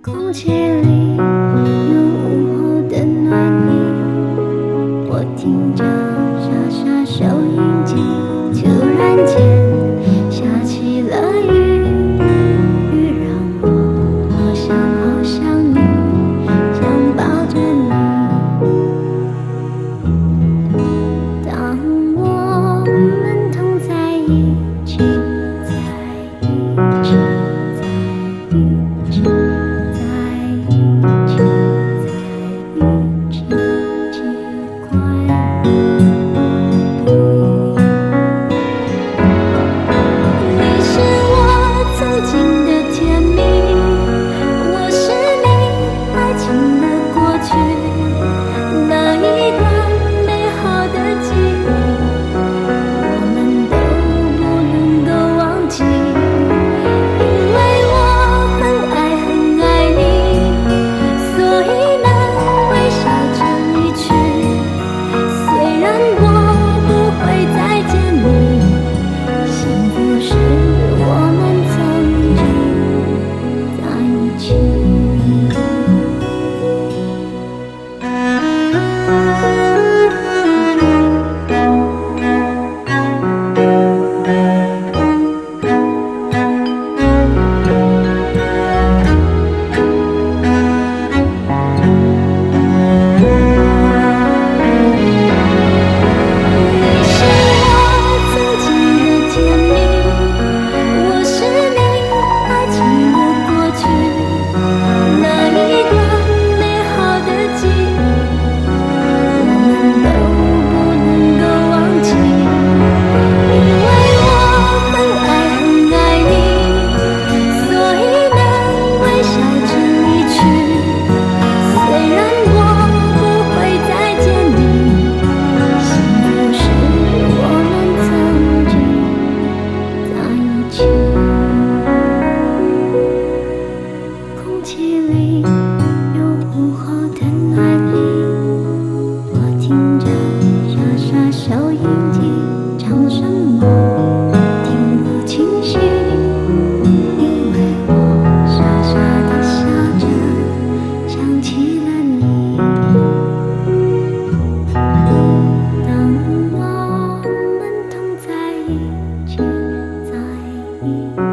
空气里有午后的暖意，我听着沙沙收音机，突然间下起了雨，雨让我好想好想你，想抱着你。当我们同在一起，在一起，在一起。空气里有午后的暖意，我听着沙沙收音机，唱什么听不清晰，因为我傻傻地笑着，想起了你。当我们同在一起，在一起。